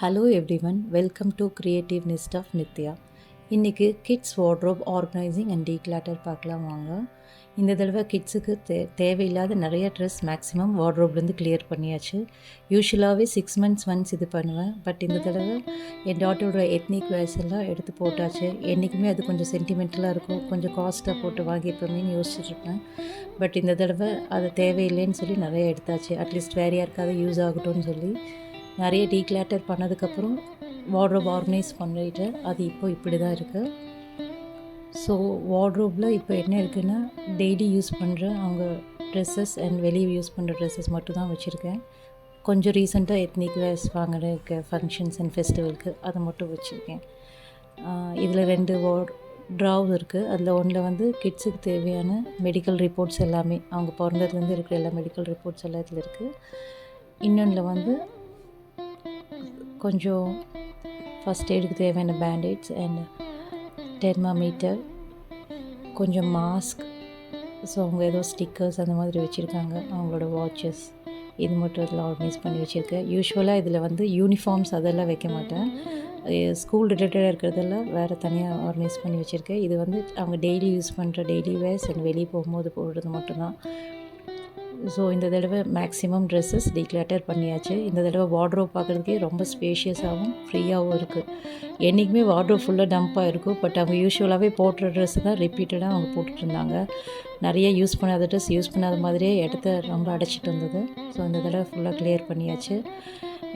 Hello everyone, welcome to Creative Nest of Nithya. இன்றைக்கி kids wardrobe organising and declutter பார்க்கலாம் வாங்க. இந்த தடவை கிட்ஸுக்கு தேவையில்லாத நிறைய ட்ரெஸ் மேக்ஸிமம் வார்ட்ரோப்லேருந்து கிளியர் பண்ணியாச்சு. யூஸ்வலாகவே 6 months ஒன்ஸ் இது பண்ணுவேன். பட் இந்த தடவை என் டாட்டரோட எத்னிக் வேர்ஸ் எல்லாம் எடுத்து போட்டாச்சு. என்றைக்குமே அது கொஞ்சம் சென்டிமெண்டலாக இருக்கும், கொஞ்சம் காஸ்ட்டாக போட்டு வாங்கிப்போமேன்னு யோசிச்சுட்ருப்பேன். பட் இந்த தடவை அது தேவையில்லைன்னு சொல்லி நிறைய எடுத்தாச்சு. அட்லீஸ்ட் வேறு யாருக்காவது யூஸ் ஆகட்டும்னு சொல்லி நிறைய டீக்ளாட்டர் பண்ணதுக்கப்புறம் வார்ட்ரோப் ஆர்கனைஸ் பண்ணிட்டு அது இப்படி தான் இருக்குது. ஸோ வார்ட்ரோப்பில் இப்போ என்ன இருக்குதுன்னா, டெய்லி யூஸ் பண்ணுற அவங்க ட்ரெஸ்ஸஸ் அண்ட் வெளியே யூஸ் பண்ணுற ட்ரெஸ்ஸஸ் மட்டும் தான் வச்சுருக்கேன். கொஞ்சம் ரீசெண்டாக எத்னிக் வேர்ஸ் வாங்கினதுக்கு ஃபங்க்ஷன்ஸ் அண்ட் ஃபெஸ்டிவலுக்கு அதை மட்டும் வச்சுருக்கேன். இதில் 2 ட்ராவ் இருக்குது. அதில் ஒன்றில் வந்து கிட்ஸுக்கு தேவையான மெடிக்கல் ரிப்போர்ட்ஸ் எல்லாமே, அவங்க பிறந்ததுலேருந்து இருக்கிற எல்லா மெடிக்கல் ரிப்போர்ட்ஸ் எல்லாம் இதில் இருக்குது. இன்னொன்றில் வந்து கொஞ்சம் ஃபஸ்ட் எய்டுக்கு தேவையான பேண்டேட்ஸ் அண்ட் தெர்மாமீட்டர், கொஞ்சம் மாஸ்க், ஸோ அவங்க ஏதோ ஸ்டிக்கர்ஸ் அந்த மாதிரி வச்சுருக்காங்க, அவங்களோட வாட்சஸ், இது மட்டும் இதில் ஆர்கனைஸ் பண்ணி வச்சுருக்கேன். யூஸ்வலாக இதில் வந்து யூனிஃபார்ம்ஸ் அதெல்லாம் வைக்க மாட்டேன். ஸ்கூல் ரிலேட்டடாக இருக்கிறதெல்லாம் வேறு தனியாக ஆர்கனைஸ் பண்ணி வச்சுருக்கேன். இது வந்து அவங்க டெய்லி யூஸ் பண்ணுற டெய்லி வேர்ஸ் அண்ட் வெளியே போகும்போது போடுறது மட்டும்தான். ஸோ இந்த தடவை மேக்ஸிமம் ட்ரெஸ்ஸஸ் டீக்ளாட்டர் பண்ணியாச்சு. இந்த தடவை வார்ட்ரோப் பார்க்குறதுக்கே ரொம்ப ஸ்பேஷியஸாகவும் ஃப்ரீயாகவும் இருக்குது. என்றைக்குமே வார்ட்ரோப் ஃபுல்லாக டம்ப்பாக இருக்கும். பட் அவங்க யூஸ்வலாகவே போடுற ட்ரெஸ்ஸு தான் ரிப்பீட்டடாக அவங்க போட்டுட்ருந்தாங்க. நிறைய யூஸ் பண்ணாத ட்ரெஸ் யூஸ் பண்ணாத மாதிரியே இடத்த ரொம்ப அடைச்சிட்டு இருந்தது. ஸோ இந்த தடவை ஃபுல்லாக கிளியர் பண்ணியாச்சு.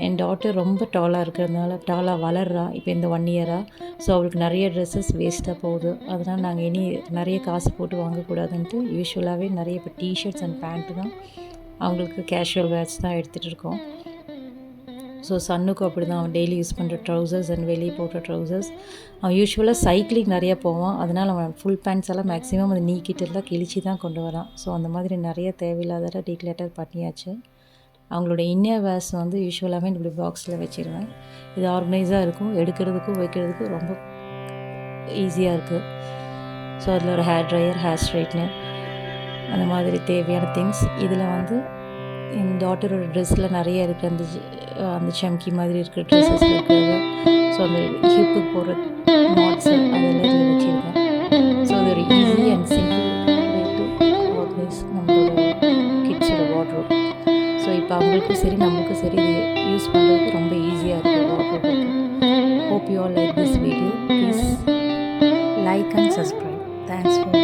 என் டாட்டர் ரொம்ப டாலாக வளர்றா இப்போ இந்த 1 year-ஆ. ஸோ அவளுக்கு நிறைய ட்ரெஸ்ஸஸ் வேஸ்ட்டாக போகுது. அதனால் நாங்கள் இனி நிறைய காசு போட்டு வாங்கக்கூடாதுன்ட்டு யூஸ்வலாகவே நிறைய இப்போ டிஷர்ட்ஸ் அண்ட் பேண்ட்டு தான் அவங்களுக்கு கேஷுவல் வேர்ஸ் தான் எடுத்துகிட்டு இருக்கோம். ஸோ சன்னுக்கும் அப்படி தான், அவன் டெய்லி யூஸ் பண்ணுற ட்ரௌசர்ஸ் அண்ட் வெளியே போடுற ட்ரௌசர்ஸ். அவன் யூஸ்வலாக சைக்கிளிங் நிறையா போவான். அதனால் அவன் ஃபுல் பேண்ட்ஸ் எல்லாம் மேக்ஸிமம் அந்த நீக்கிட்டெல்லாம் கிழிச்சி தான் கொண்டு வரான். ஸோ அந்த மாதிரி நிறைய தேவையில்லாத டீக்ளாட்டர் பண்ணியாச்சு. அவங்களோட இன்னர் வேர்ஸ் வந்து யூஸ்வலாகவே இப்படி பாக்ஸில் வச்சுருவேன். இது ஆர்கனைஸாக இருக்கும், எடுக்கிறதுக்கும் வைக்கிறதுக்கும் ரொம்ப ஈஸியாக இருக்குது. ஸோ அதில் ஒரு ஹேர் ட்ரையர், ஹேர் ஸ்ட்ரைட்னர், அந்த மாதிரி தேவையான திங்ஸ். இதில் வந்து என் டாட்டரோட ட்ரெஸ்ஸில் நிறைய இருக்குது. அந்த சம்கி மாதிரி இருக்கிற ட்ரெஸ்ஸஸ் இருக்கிறது. ஸோ அந்த ஹிப்புக்கு போடுற நாட்ஸு அதெல்லாம் இதில் வச்சுருக்கேன். ஸோ அது ஒரு easy and simple way to organise நம்மளோட கிட்ஸோட வார்ட்ரோப். ஸோ இப்போ அவங்களுக்கும் சரி நம்மளுக்கும் சரி இது யூஸ் பண்ணுறதுக்கு ரொம்ப ஈஸியாக இருக்குது வார்ட்ரோப்புக்கு. Hope you all like this video. Please like and subscribe. Thanks for